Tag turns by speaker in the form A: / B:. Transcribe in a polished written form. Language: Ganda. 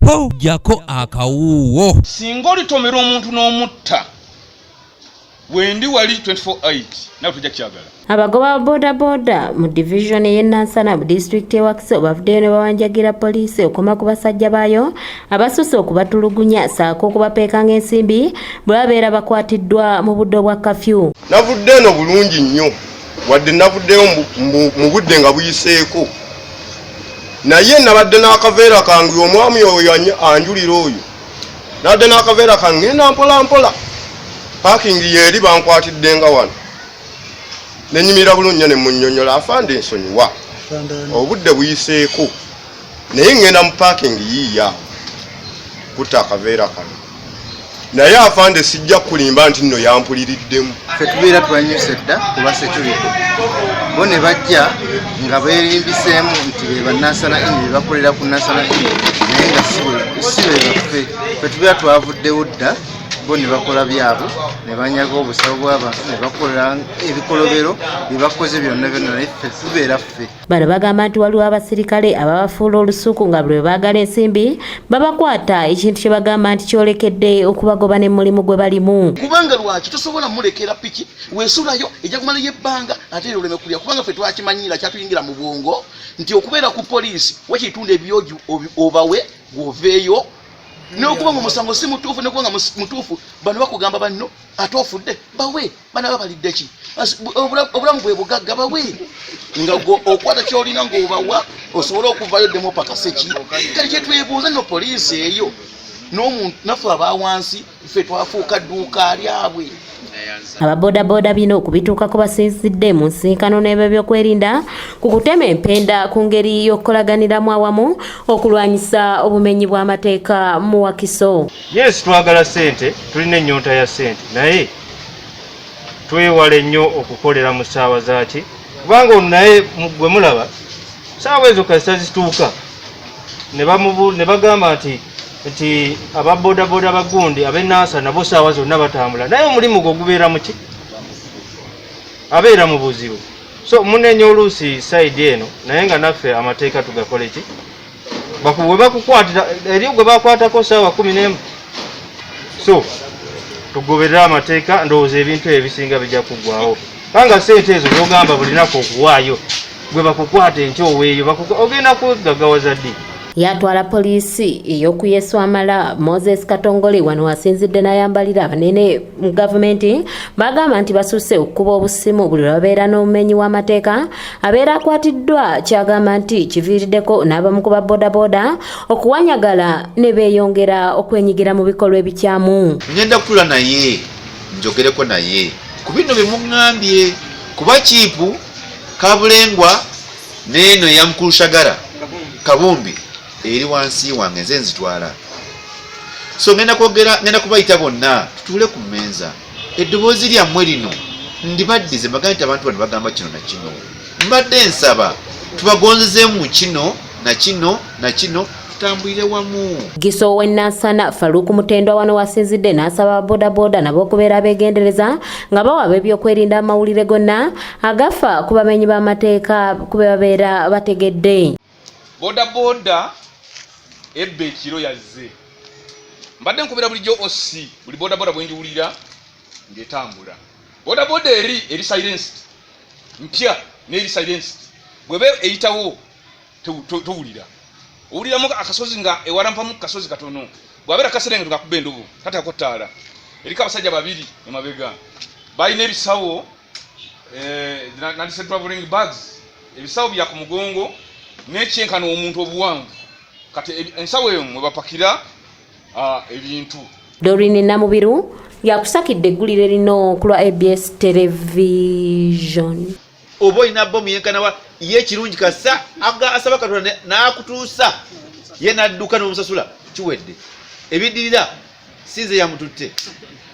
A: po jako akawuwo.
B: Singa olitomera omuntu n'omutta wendi wali 24/8 nawe tujja kukyagala.
C: Abagoba boda mu division y'e Nansana mu district Wakiso bavuddeyo ne bawanjagira poliisi okoma ku basajja baayo abasusse okubatulugunya saako okubapeekanga ensimbi bwe babeera bakwatiddwa mu budde bwa kafyu.
D: Navudde eno bulungi nnyo wadde navuddeyo mu budde nga buyiseeko, naye nabadde n'akaveera kange omwami oyo anjulira oyo nabadde n'akaveera kange ngenda mpola paakingi yeeri bankwatidde nga wano nenyimira bulungi ne munnyonnyola afande ensonyiwa obudde buyiseeko naye ngenda mu paakingi yiiya kutta akaveera kano naye afande sijja kulimba nti nno yampuliriddemu.
E: Ffe tubeera twanyuse dda kuba security bo ne bajja nga beerimbiseemu nti be bannasana indi bebakolera ku nasana indi naye nga si be baffe. Ffe tubeera twavuddewo dda bo ne bakola byabwe ne banyaga obusawo bw'abantu ne bakola ebikolobero bye bakoze byonna naye ffe tubeera ffe.
C: Bano bagamba nti waliwo abasirikale ababafuula olusuku nga buli we baagala ensimbi babakwata ekintu kye bagamba nti kyolekedde okubagoba ne mulimu gwe balimu.
F: Kubanga lwaki tosobola mulekera piki weesulayo ejja kumalayo ebbanga ate era oleme kulya, kubanga ffe twakimanyira kyatuyingira mu bwongo nti okubeera ku poliisi wakitunda ebyoju obawe gwoveeyo n'okuba nga omusango si mutuufu n'okuba nga mutuufu bano bakugamba banno ate ofudde bawe bana babalidde ki obulamu bwe bugagga bawe nga okwata kyolina ng'obawa osobole okuvayo ddemu pakaseki kale kyetwebuuza nno poliisi eyo n'omuntu naffe abawansi ffe twafuuka dduuka lyabwe.
C: Ababodaboda bino okubituukako basinzidde mu nsinkano n'ebyo by'okwerinda ku kutema empenda ku ngeri y'okukolaganiramu awamu okulwanyisa obumenyi bw'amateeka mu Wakiso.
G: Yes, twagala ssente, tulina ennyonta ya ssente naye twewale nnyo okukolera mu ssaawa zaaki kubanga ono naye gwe mulaba ssaawa ezo kasita zituuka ne bagamba nti ababodaboda bagundi ab'ennaasa nabo ssaawa zonna batambula naye omulimu gwe gubeera mu ki? Abeera mu buzibu. So munenya oluusi sayidi eno naye nga naffe amateeka tugakole ki? Bwe bakukwatira eri gwe bakwatako ssaawa 11. So tugoberera amateeka ndowooza ebintu ebisinga bijja kuggwawo. Panga ssente ezo z'ogamba bulinaku okuwaayo gwe bakukwata enkyoweeyo ogenda kwegaggawaza ddi?
C: Yatwala poliisi ey'okuyeswamala Moses Katongole wano wasinzidde n'ayambalira abanene mu gavumenti bagamba nti basusse okukuba obusimu buli lwabeera n'omumenyi w'amateeka abeera akwatiddwa kyagamba nti kiviiriddeko n'abamu ku babodaboda okuwanyagala ne beeyongera okwenyigira mu bikolwa ebikyamu.
H: Ngenda kutula naye njogereko naye ku bino bye muŋŋambye kuba kiipu Kabulengwa n'eno eyamukulushagara Kabumbi eri wansi wange nze nzitwala. So ngenda kubayita bonna tutuule ku mmeeza eddoboozi lyammwe lino ndibaddize mbagamba nti abantu bano bagamba kino na kino mbadde nsaba tubagonzezeemu kino na kino na kino tutambulire wamu.
C: Giso w'e Nansana Faruku Mutendwa wano wasinzidde n'asaba bodaboda nabo okubeera abeegendereza nga bawa ebyokwerinda amawulire gonna agafa ku bamenyi b'amateeka kube babeera bategedde.
B: Bodaboda ebbe ekiro yazze mbadde nkubira bulijjo osi buli bodaboda bwenjiwulira ngetambula bodaboda eri silenced mpya n'eri silenced bwebe eyitawo towulira owuliramu akasozi nga ewalampamu kasozi katono bwabeera kaserenge tukakuba endubu tatako ttaala eriko abasajja babiri emabega balina ebisawo nandise traveling bags ebisawo bya ku mugongo n'ekyenkana omuntu obuwanvu kati ensawo eyo mwe bapakira ebintu.
C: Dorine Namubiru yakusakidde eggulire lino ku lwa ABS television.
H: Oba olina bomu yenkanawa ye ekirungi kasa asaba Katonda n'akutuusa ye n'adduka n'omusasula kiwedde ebiddirira sinze yamututte.